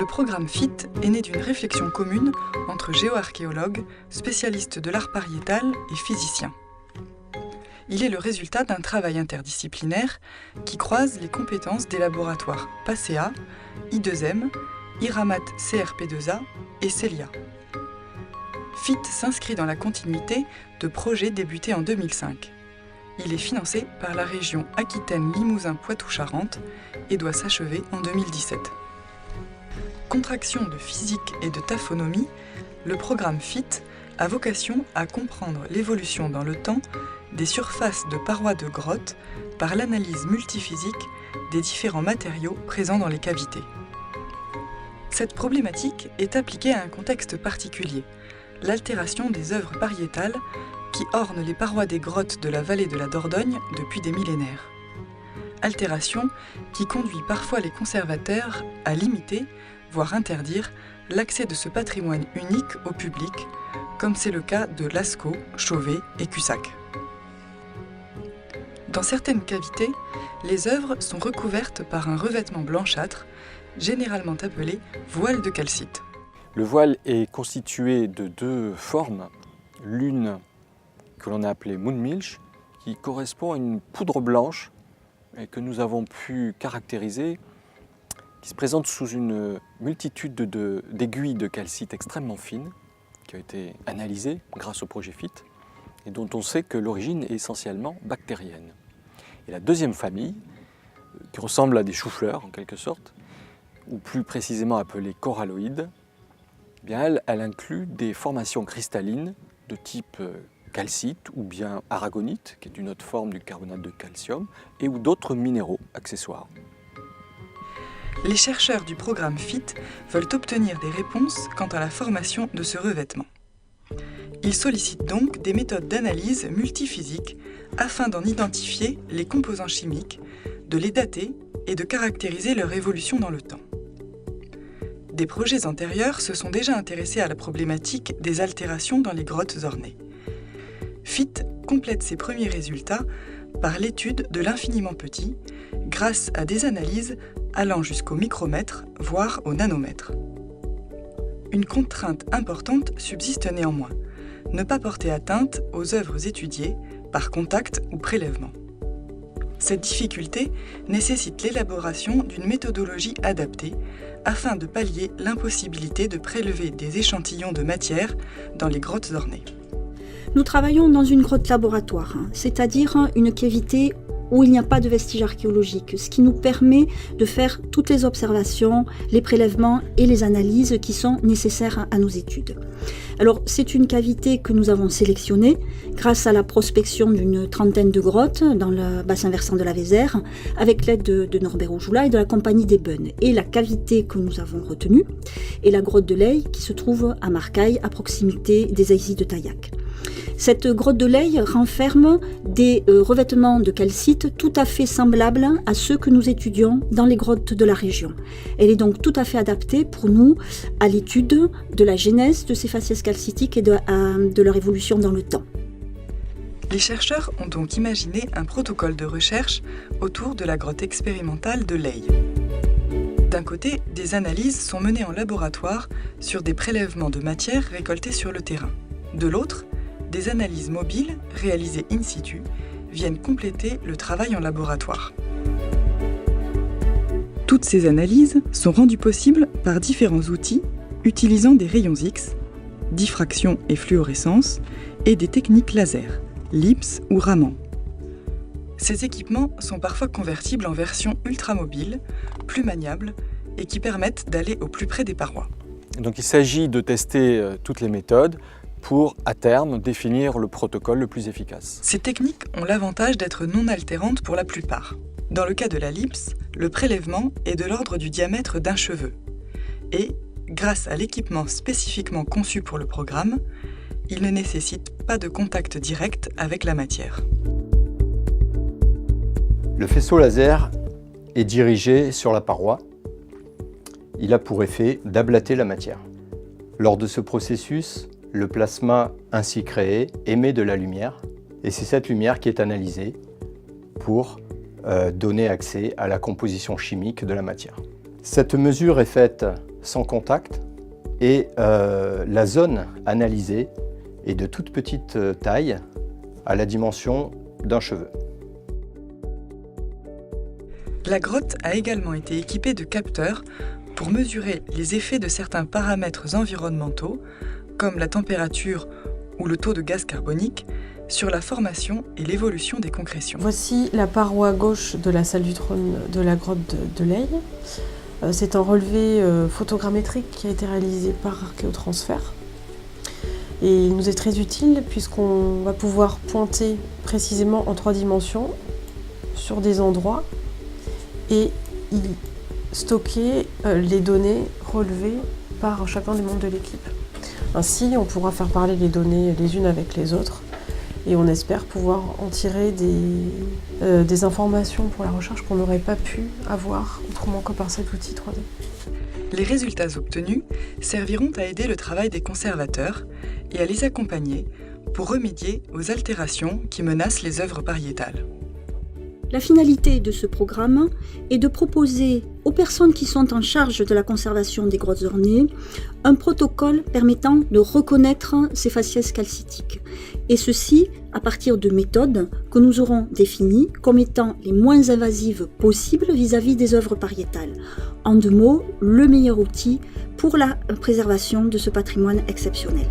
Le programme FIT est né d'une réflexion commune entre géoarchéologues, spécialistes de l'art pariétal et physiciens. Il est le résultat d'un travail interdisciplinaire qui croise les compétences des laboratoires PACEA, I2M, IRAMAT CRP2A et CELIA. FIT s'inscrit dans la continuité de projets débutés en 2005. Il est financé par la région Aquitaine-Limousin-Poitou-Charentes et doit s'achever en 2017. Contraction de physique et de taphonomie, le programme FIT a vocation à comprendre l'évolution dans le temps des surfaces de parois de grottes par l'analyse multiphysique des différents matériaux présents dans les cavités. Cette problématique est appliquée à un contexte particulier, l'altération des œuvres pariétales qui ornent les parois des grottes de la vallée de la Dordogne depuis des millénaires. Altération qui conduit parfois les conservateurs à limiter, voire interdire, l'accès de ce patrimoine unique au public, comme c'est le cas de Lascaux, Chauvet et Cussac. Dans certaines cavités, les œuvres sont recouvertes par un revêtement blanchâtre, généralement appelé voile de calcite. Le voile est constitué de deux formes, l'une que l'on a appelée Moonmilch, qui correspond à une poudre blanche et que nous avons pu caractériser, qui se présente sous une multitude d'aiguilles de calcite extrêmement fines, qui ont été analysées grâce au projet FIT, et dont on sait que l'origine est essentiellement bactérienne. Et la deuxième famille, qui ressemble à des choux-fleurs en quelque sorte, ou plus précisément appelée coralloïde, eh bien elle inclut des formations cristallines de type calcite ou bien aragonite, qui est une autre forme du carbonate de calcium, et ou d'autres minéraux accessoires. Les chercheurs du programme FIT veulent obtenir des réponses quant à la formation de ce revêtement. Ils sollicitent donc des méthodes d'analyse multiphysique afin d'en identifier les composants chimiques, de les dater et de caractériser leur évolution dans le temps. Des projets antérieurs se sont déjà intéressés à la problématique des altérations dans les grottes ornées. FIT complète ses premiers résultats par l'étude de l'infiniment petit, grâce à des analyses allant jusqu'au micromètre, voire au nanomètre. Une contrainte importante subsiste néanmoins, ne pas porter atteinte aux œuvres étudiées par contact ou prélèvement. Cette difficulté nécessite l'élaboration d'une méthodologie adaptée afin de pallier l'impossibilité de prélever des échantillons de matière dans les grottes ornées. Nous travaillons dans une grotte laboratoire, c'est-à-dire une cavité où il n'y a pas de vestiges archéologiques, ce qui nous permet de faire toutes les observations, les prélèvements et les analyses qui sont nécessaires à nos études. Alors, c'est une cavité que nous avons sélectionnée grâce à la prospection d'une trentaine de grottes dans le bassin versant de la Vézère, avec l'aide de Norbert Aujoula et de la compagnie des Bennes. Et la cavité que nous avons retenue est la grotte de Leille, qui se trouve à Marcaille, à proximité des Aisies de Taillac. Cette grotte de Leille renferme des revêtements de calcite tout à fait semblables à ceux que nous étudions dans les grottes de la région. Elle est donc tout à fait adaptée pour nous à l'étude de la genèse de ces faciès calcitiques et de leur évolution dans le temps. Les chercheurs ont donc imaginé un protocole de recherche autour de la grotte expérimentale de Leille. D'un côté, des analyses sont menées en laboratoire sur des prélèvements de matière récoltées sur le terrain. De l'autre, des analyses mobiles réalisées in situ viennent compléter le travail en laboratoire. Toutes ces analyses sont rendues possibles par différents outils utilisant des rayons X, diffraction et fluorescence, et des techniques laser, LIPS ou Raman. Ces équipements sont parfois convertibles en version ultramobile, plus maniables et qui permettent d'aller au plus près des parois. Donc il s'agit de tester toutes les méthodes pour, à terme, définir le protocole le plus efficace. Ces techniques ont l'avantage d'être non altérantes pour la plupart. Dans le cas de la LIPS, le prélèvement est de l'ordre du diamètre d'un cheveu. Et, grâce à l'équipement spécifiquement conçu pour le programme, il ne nécessite pas de contact direct avec la matière. Le faisceau laser est dirigé sur la paroi. Il a pour effet d'ablater la matière. Lors de ce processus, le plasma ainsi créé émet de la lumière et c'est cette lumière qui est analysée pour donner accès à la composition chimique de la matière. Cette mesure est faite sans contact et la zone analysée est de toute petite taille à la dimension d'un cheveu. La grotte a également été équipée de capteurs pour mesurer les effets de certains paramètres environnementaux, comme la température ou le taux de gaz carbonique, sur la formation et l'évolution des concrétions. Voici la paroi gauche de la salle du trône de la grotte de Leigh. C'est un relevé photogrammétrique qui a été réalisé par Archéotransfert. Et il nous est très utile puisqu'on va pouvoir pointer précisément en 3 dimensions sur des endroits et y stocker les données relevées par chacun des membres de l'équipe. Ainsi, on pourra faire parler les données les unes avec les autres et on espère pouvoir en tirer des informations pour la recherche qu'on n'aurait pas pu avoir autrement que par cet outil 3D. Les résultats obtenus serviront à aider le travail des conservateurs et à les accompagner pour remédier aux altérations qui menacent les œuvres pariétales. La finalité de ce programme est de proposer aux personnes qui sont en charge de la conservation des grottes ornées un protocole permettant de reconnaître ces faciès calcitiques. Et ceci à partir de méthodes que nous aurons définies comme étant les moins invasives possibles vis-à-vis des œuvres pariétales. En 2 mots, le meilleur outil pour la préservation de ce patrimoine exceptionnel.